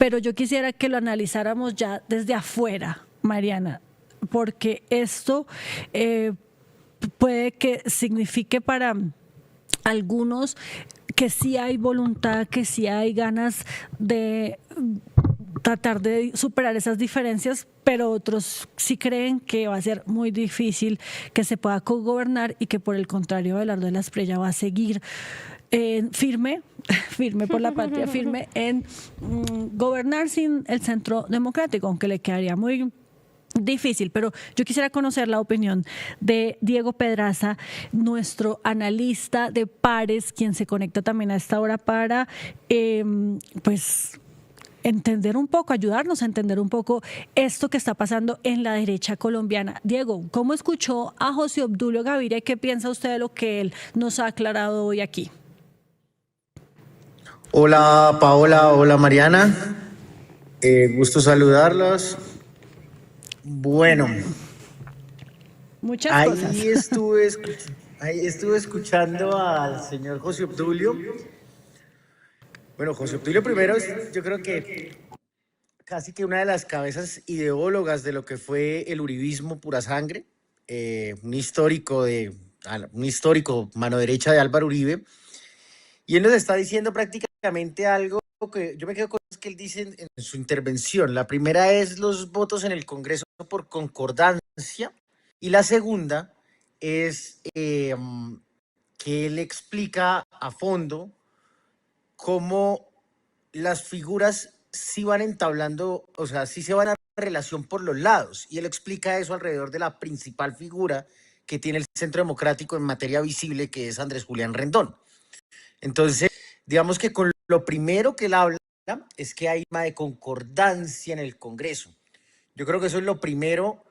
pero yo quisiera que lo analizáramos ya desde afuera, Mariana, porque esto puede que signifique para algunos que sí hay voluntad, que sí hay ganas de tratar de superar esas diferencias, pero otros sí creen que va a ser muy difícil que se pueda cogobernar y que por el contrario Abelardo de la Espriella va a seguir firme, firme por la patria, firme en gobernar sin el centro democrático, aunque le quedaría muy difícil. Pero yo quisiera conocer la opinión de Diego Pedraza, nuestro analista de pares, quien se conecta también a esta hora para pues entender un poco, ayudarnos a entender un poco esto que está pasando en la derecha colombiana. Diego, ¿cómo escuchó a José Obdulio Gaviria y qué piensa usted de lo que él nos ha aclarado hoy aquí? Hola Paola, hola Mariana, gusto saludarlos. Bueno, Muchas cosas. ahí estuve escuchando al señor José Obdulio. Bueno, José Obdulio primero yo creo que casi que una de las cabezas ideólogas de lo que fue el uribismo pura sangre, un histórico mano derecha de Álvaro Uribe, y él nos está diciendo prácticamente algo que yo me quedo con lo que él dice en su intervención. La primera es los votos en el Congreso por concordancia, y la segunda es que él explica a fondo cómo las figuras sí van entablando, o sea, sí se van a relación por los lados, y él explica eso alrededor de la principal figura que tiene el Centro Democrático en materia visible, que es Andrés Julián Rendón. Entonces, digamos que con lo primero que él habla es que hay una de concordancia en el Congreso. Yo creo que eso es lo primero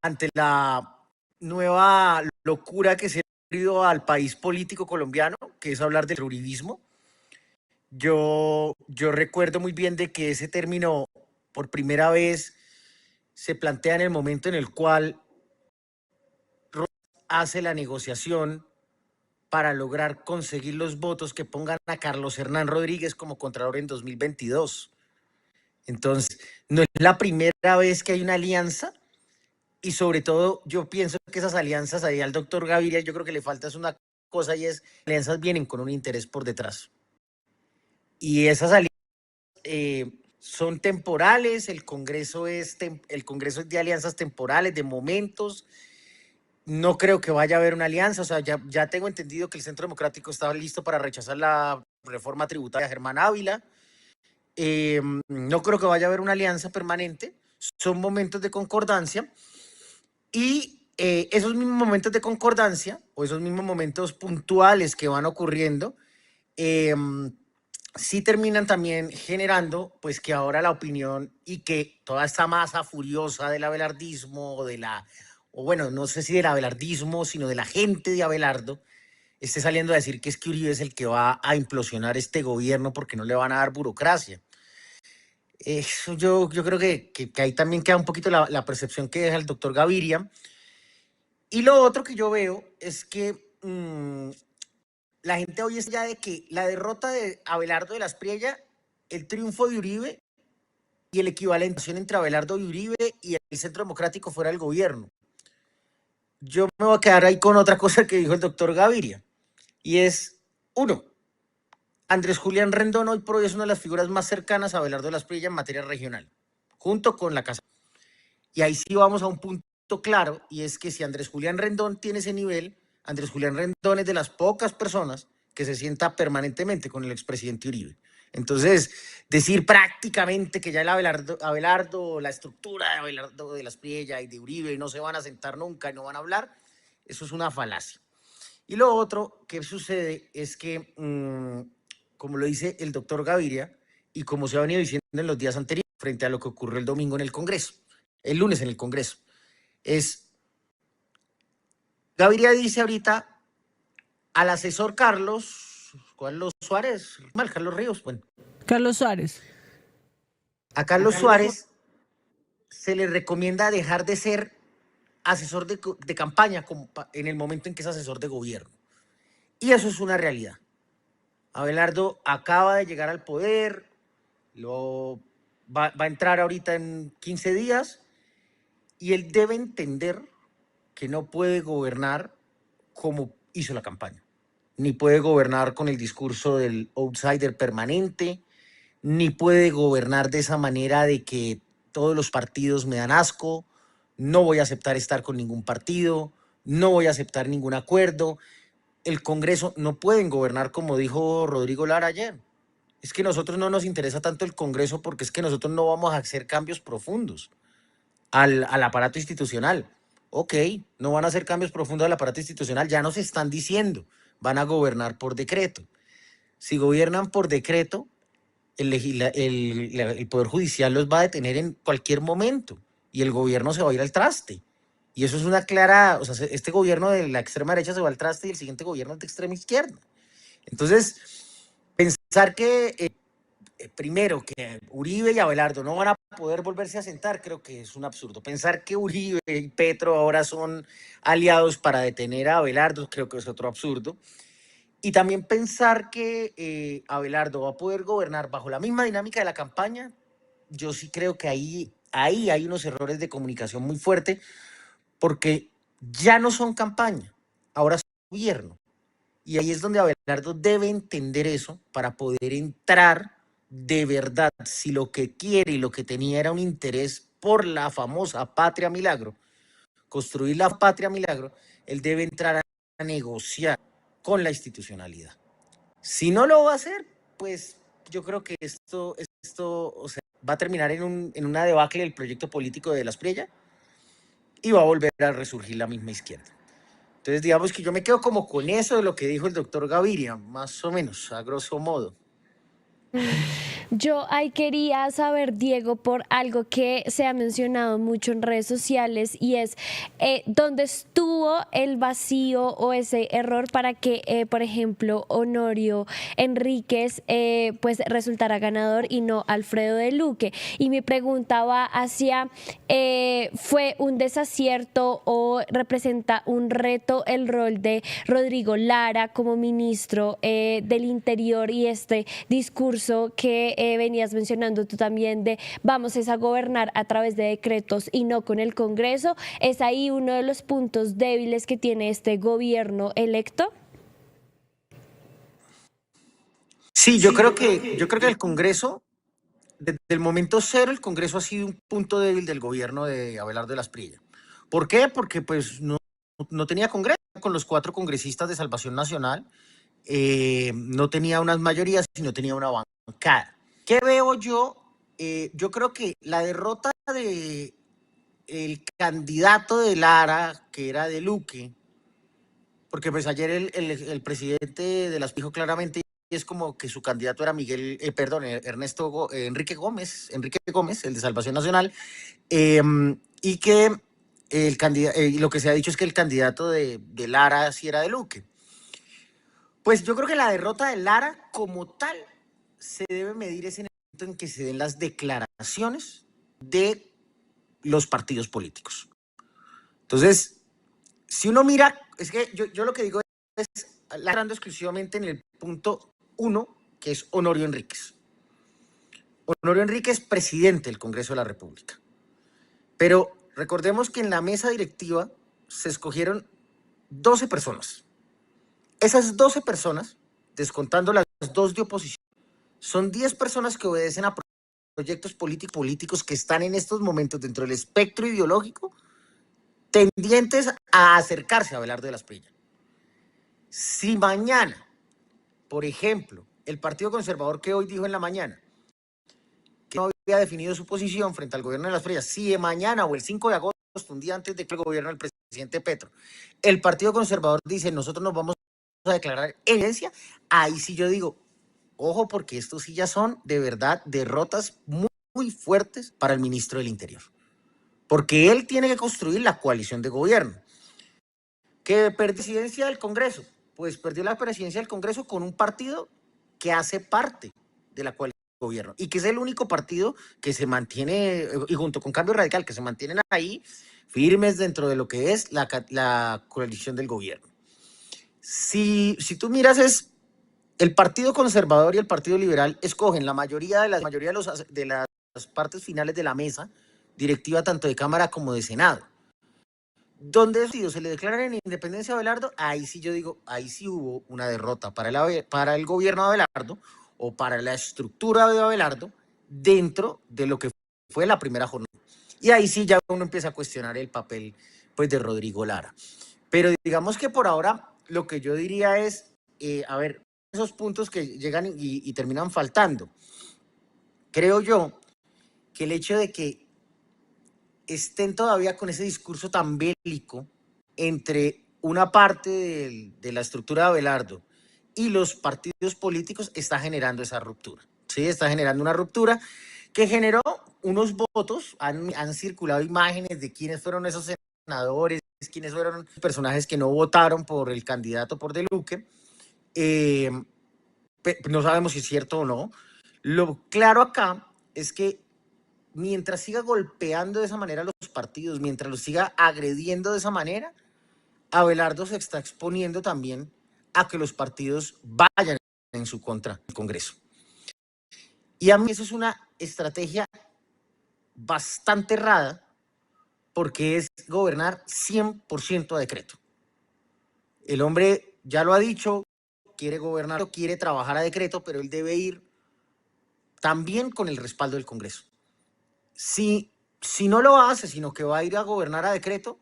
ante la nueva locura que se ha ido al país político colombiano, que es hablar del uribismo. Yo recuerdo muy bien de que ese término por primera vez se plantea en el momento en el cual hace la negociación para lograr conseguir los votos que pongan a Carlos Hernán Rodríguez como Contralor en 2022. Entonces, no es la primera vez que hay una alianza, y sobre todo yo pienso que esas alianzas, ahí al doctor Gaviria yo creo que le falta es una cosa, y es alianzas vienen con un interés por detrás. Y esas alianzas son temporales, el Congreso es de alianzas temporales, de momentos. No creo que vaya a haber una alianza, o sea, ya tengo entendido que el Centro Democrático estaba listo para rechazar la reforma tributaria de Germán Ávila. No creo que vaya a haber una alianza permanente, son momentos de concordancia, y esos mismos momentos de concordancia o esos mismos momentos puntuales que van ocurriendo, sí terminan también generando, pues, que ahora la opinión y que toda esta masa furiosa del abelardismo, o bueno, no sé si del abelardismo, sino de la gente de Abelardo, esté saliendo a decir que es que Uribe es el que va a implosionar este gobierno porque no le van a dar burocracia. Eso yo creo que ahí también queda un poquito la percepción que deja el doctor Gaviria. Y lo otro que yo veo es que la gente hoy es ya de que la derrota de Abelardo de la Espriella, el triunfo de Uribe y el equivalente entre Abelardo y Uribe y el Centro Democrático fuera el gobierno. Yo me voy a quedar ahí con otra cosa que dijo el doctor Gaviria, y es, uno, Andrés Julián Rendón hoy por hoy es una de las figuras más cercanas a Abelardo de la Espriella en materia regional, junto con la Casa. Y ahí sí vamos a un punto claro, y es que si Andrés Julián Rendón tiene ese nivel, Andrés Julián Rendón es de las pocas personas que se sienta permanentemente con el expresidente Uribe. Entonces, decir prácticamente que ya el Abelardo, la estructura de Abelardo de la Espriella y de Uribe no se van a sentar nunca y no van a hablar, eso es una falacia. Y lo otro que sucede es que, como lo dice el doctor Gaviria, y como se ha venido diciendo en los días anteriores, frente a lo que ocurrió el domingo en el Congreso, el lunes en el Congreso, Gaviria dice ahorita al asesor Carlos Suárez, Carlos Ríos, bueno. Carlos Suárez. A Carlos Suárez se le recomienda dejar de ser asesor de campaña en el momento en que es asesor de gobierno. Y eso es una realidad. Abelardo acaba de llegar al poder, lo va a entrar ahorita en 15 días y él debe entender que no puede gobernar como hizo la campaña, ni puede gobernar con el discurso del outsider permanente, ni puede gobernar de esa manera de que todos los partidos me dan asco, no voy a aceptar estar con ningún partido, no voy a aceptar ningún acuerdo. El Congreso no pueden gobernar como dijo Rodrigo Lara ayer. Es que a nosotros no nos interesa tanto el Congreso porque es que nosotros no vamos a hacer cambios profundos al aparato institucional. Ok, no van a hacer cambios profundos al aparato institucional, ya nos están diciendo, van a gobernar por decreto. Si gobiernan por decreto, el Poder Judicial los va a detener en cualquier momento y el gobierno se va a ir al traste. Y eso es una clara, o sea, este gobierno de la extrema derecha se va al traste y el siguiente gobierno es de extrema izquierda. Entonces, pensar que primero que Uribe y Abelardo no van a poder volverse a sentar, creo que es un absurdo. Pensar que Uribe y Petro ahora son aliados para detener a Abelardo, creo que es otro absurdo. Y también pensar que Abelardo va a poder gobernar bajo la misma dinámica de la campaña, yo sí creo que ahí hay unos errores de comunicación muy fuertes, porque ya no son campaña, ahora son gobierno. Y ahí es donde Abelardo debe entender eso para poder entrar de verdad. Si lo que quiere y lo que tenía era un interés por la famosa Patria Milagro, construir la Patria Milagro, él debe entrar a negociar con la institucionalidad. Si no lo va a hacer, pues yo creo que esto o sea, va a terminar en una debacle del proyecto político de Las Priella y va a volver a resurgir la misma izquierda. Entonces, digamos que yo me quedo como con eso de lo que dijo el doctor Gaviria, más o menos, a grosso modo. Yo ahí quería saber, Diego, por algo que se ha mencionado mucho en redes sociales y es dónde estuvo el vacío o ese error para que, por ejemplo, Honorio Enríquez pues resultara ganador y no Alfredo de Luque. Y mi pregunta va hacia, ¿fue un desacierto o representa un reto el rol de Rodrigo Lara como ministro del Interior y este discurso que venías mencionando tú también de vamos a gobernar a través de decretos y no con el Congreso? ¿Es ahí uno de los puntos débiles que tiene este gobierno electo? Sí, yo creo que el Congreso, desde el momento cero, el Congreso ha sido un punto débil del gobierno de Abelardo de las Priella. ¿Por qué? Porque pues no tenía Congreso con los 4 congresistas de Salvación Nacional, no tenía unas mayorías, sino tenía una bancada. ¿Qué veo yo? Yo creo que la derrota de el candidato de Lara, que era de Luque, porque pues ayer el presidente de las dijo claramente, es como que su candidato era Enrique Gómez, el de Salvación Nacional, y que lo que se ha dicho es que el candidato de Lara sí era de Luque. Pues yo creo que la derrota de Lara como tal se debe medir en el momento en que se den las declaraciones de los partidos políticos. Entonces, si uno mira, es que yo lo que digo es, hablando exclusivamente en el punto 1, que es Honorio Enríquez. Honorio Enríquez, presidente del Congreso de la República. Pero recordemos que en la mesa directiva se escogieron 12 personas. Esas 12 personas, descontando las 2 de oposición, son 10 personas que obedecen a proyectos políticos que están en estos momentos dentro del espectro ideológico tendientes a acercarse a Abelardo de las Priella. Si mañana, por ejemplo, el Partido Conservador, que hoy dijo en la mañana que no había definido su posición frente al gobierno de las Priella, si de mañana o el 5 de agosto, un día antes de que el gobierno del presidente Petro, el Partido Conservador dice nosotros nos vamos a declarar en evidencia, ahí sí yo digo, ojo, porque estos sí ya son de verdad derrotas muy fuertes para el ministro del Interior. Porque él tiene que construir la coalición de gobierno. ¿Qué presidencia del Congreso? Pues perdió la presidencia del Congreso con un partido que hace parte de la coalición de gobierno y que es el único partido que se mantiene, y junto con Cambio Radical, que se mantienen ahí firmes dentro de lo que es la coalición del gobierno. Si tú miras, es el Partido Conservador y el Partido Liberal escogen la mayoría de las partes finales de la mesa directiva tanto de Cámara como de Senado. Donde se le declaran en independencia a Abelardo, ahí sí yo digo, ahí sí hubo una derrota para el gobierno de Abelardo o para la estructura de Abelardo dentro de lo que fue la primera jornada. Y ahí sí ya uno empieza a cuestionar el papel pues, de Rodrigo Lara. Pero digamos que por ahora lo que yo diría es, a ver, esos puntos que llegan y terminan faltando. Creo yo que el hecho de que estén todavía con ese discurso tan bélico entre una parte de la estructura de Abelardo y los partidos políticos está generando esa ruptura. Sí, está generando una ruptura que generó unos votos, han circulado imágenes de quiénes fueron esos senadores, quiénes fueron personajes que no votaron por el candidato por De Luque. No sabemos si es cierto o no. Lo claro acá es que mientras siga golpeando de esa manera a los partidos, mientras los siga agrediendo de esa manera, Abelardo se está exponiendo también a que los partidos vayan en su contra en el Congreso. Y a mí eso es una estrategia bastante errada porque es gobernar 100% a decreto. El hombre ya lo ha dicho, quiere gobernar, quiere trabajar a decreto, pero él debe ir también con el respaldo del Congreso. Si no lo hace, sino que va a ir a gobernar a decreto,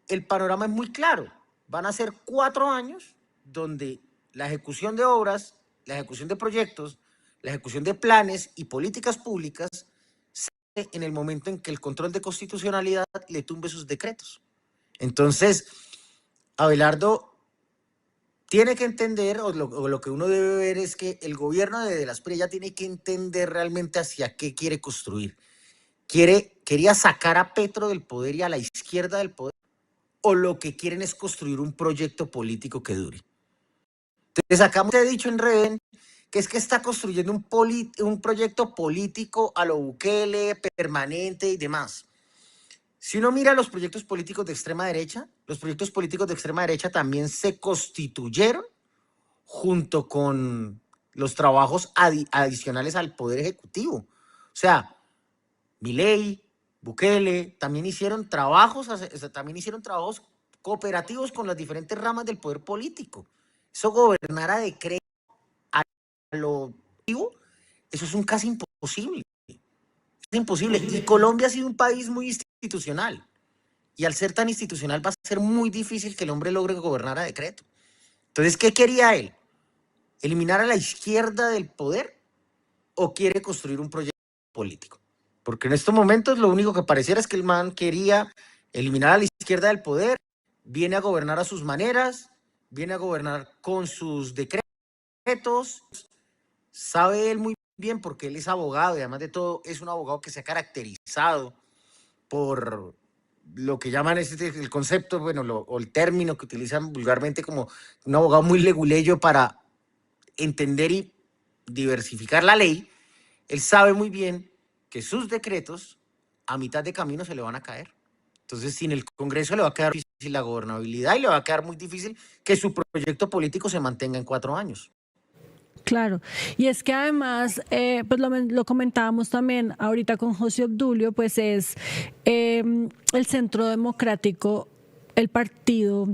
el panorama es muy claro. Van a ser 4 años donde la ejecución de obras, la ejecución de proyectos, la ejecución de planes y políticas públicas se hace en el momento en que el control de constitucionalidad le tumbe sus decretos. Entonces, Abelardo tiene que entender, o lo que uno debe ver es que el gobierno de las Espriella tiene que entender realmente hacia qué quiere construir. ¿Quería sacar a Petro del poder y a la izquierda del poder? ¿O lo que quieren es construir un proyecto político que dure? Entonces acá te he dicho en Reden que es que está construyendo un proyecto político a lo Bukele, permanente y demás. Si uno mira los proyectos políticos de extrema derecha, los proyectos políticos de extrema derecha también se constituyeron junto con los trabajos adicionales al Poder Ejecutivo. O sea, Milei, Bukele, también hicieron trabajos cooperativos con las diferentes ramas del poder político. Eso gobernar a decreto, a lo vivo, eso es un casi imposible. Es imposible. Y Colombia ha sido un país muy institucional. Y al ser tan institucional va a ser muy difícil que el hombre logre gobernar a decreto. Entonces, ¿qué quería él? ¿Eliminar a la izquierda del poder o quiere construir un proyecto político? Porque en estos momentos lo único que pareciera es que el man quería eliminar a la izquierda del poder, viene a gobernar a sus maneras, viene a gobernar con sus decretos, sabe él muy bien porque él es abogado y además de todo es un abogado que se ha caracterizado por lo que llaman el concepto, bueno, o el término que utilizan vulgarmente como un abogado muy leguleyo para entender y diversificar la ley. Él sabe muy bien que sus decretos a mitad de camino se le van a caer. Entonces, sin el Congreso le va a quedar difícil la gobernabilidad y le va a quedar muy difícil que su proyecto político se mantenga en 4 años. Claro, y es que además, pues lo comentábamos también ahorita con José Obdulio, pues es el Centro Democrático, el partido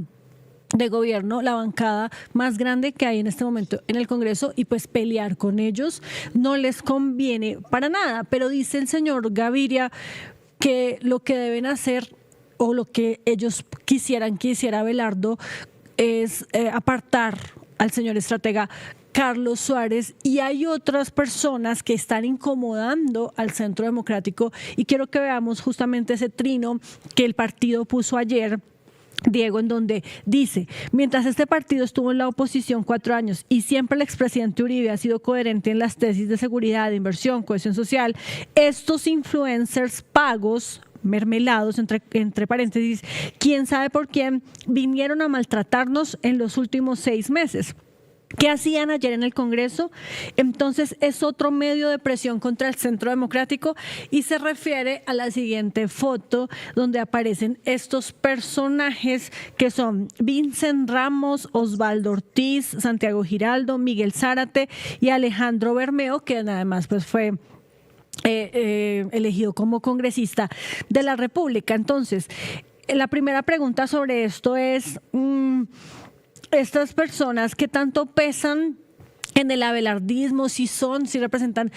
de gobierno, la bancada más grande que hay en este momento en el Congreso, y pues pelear con ellos no les conviene para nada. Pero dice el señor Gaviria que lo que deben hacer o lo que ellos quisiera Abelardo es apartar al señor estratega Carlos Suárez, y hay otras personas que están incomodando al Centro Democrático, y quiero que veamos justamente ese trino que el partido puso ayer, Diego, en donde dice: mientras este partido estuvo en la oposición 4 años y siempre el expresidente Uribe ha sido coherente en las tesis de seguridad, de inversión, cohesión social, estos influencers pagos, mermelados, entre paréntesis, quién sabe por quién, vinieron a maltratarnos en los últimos 6 meses. ¿Qué hacían ayer en el Congreso? Entonces es otro medio de presión contra el Centro Democrático, y se refiere a la siguiente foto donde aparecen estos personajes que son Vincent Ramos, Osvaldo Ortiz, Santiago Giraldo, Miguel Zárate y Alejandro Bermeo, que además pues fue elegido como congresista de la República. Entonces, la primera pregunta sobre esto es, estas personas que tanto pesan en el abelardismo, si representan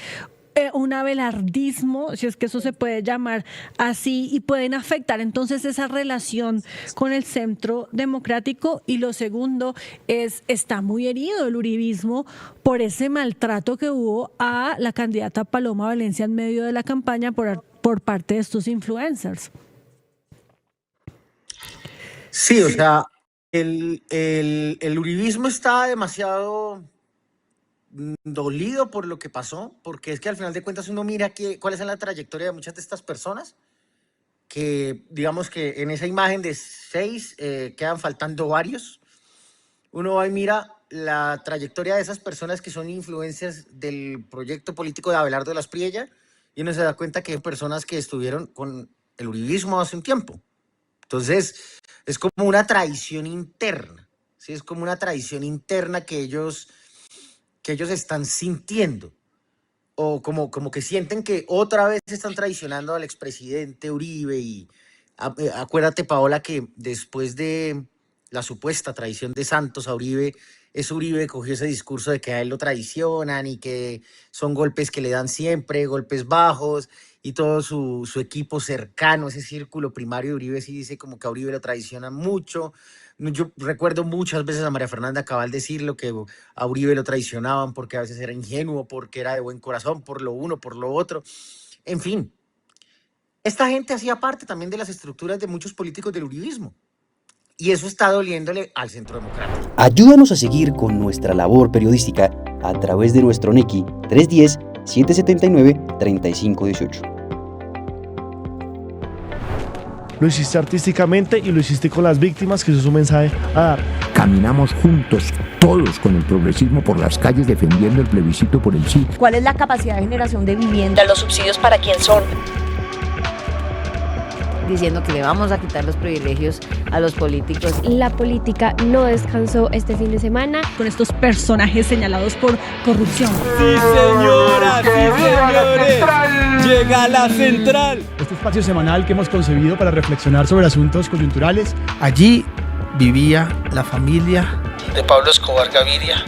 un abelardismo, si es que eso se puede llamar así, y pueden afectar entonces esa relación con el centro democrático. Y lo segundo está muy herido el uribismo por ese maltrato que hubo a la candidata Paloma Valencia en medio de la campaña por parte de estos influencers. Sí, o sea, el uribismo está demasiado dolido por lo que pasó, porque es que al final de cuentas uno mira cuál es la trayectoria de muchas de estas personas, que digamos que en esa imagen de 6 quedan faltando varios. Uno va y mira la trayectoria de esas personas que son influencers del proyecto político de Abelardo de las Priella, y uno se da cuenta que hay personas que estuvieron con el uribismo hace un tiempo. Entonces, es como una traición interna, ¿sí? Es como una traición interna que ellos están sintiendo, o como que sienten que otra vez están traicionando al expresidente Uribe. Y acuérdate, Paola, que después de la supuesta traición de Santos a Uribe, Uribe cogió ese discurso de que a él lo traicionan y que son golpes que le dan siempre, golpes bajos, y todo su equipo cercano, ese círculo primario de Uribe, sí dice como que a Uribe lo traicionan mucho. Yo recuerdo muchas veces a María Fernanda Cabal decirlo, que a Uribe lo traicionaban porque a veces era ingenuo, porque era de buen corazón, por lo uno, por lo otro. En fin, esta gente hacía parte también de las estructuras de muchos políticos del uribismo. Y eso está doliéndole al Centro Democrático. Ayúdanos a seguir con nuestra labor periodística a través de nuestro NECI 310-779-3518. Lo hiciste artísticamente y lo hiciste con las víctimas, que eso es un mensaje a dar. Caminamos juntos, todos con el progresismo por las calles defendiendo el plebiscito por el sí. ¿Cuál es la capacidad de generación de vivienda? ¿Los subsidios para quién son? Diciendo que le vamos a quitar los privilegios a los políticos. La política no descansó este fin de semana con estos personajes señalados por corrupción. Sí, señoras, sí, señores, llega la central. Este espacio semanal que hemos concebido para reflexionar sobre asuntos coyunturales. Allí vivía la familia de Pablo Escobar Gaviria.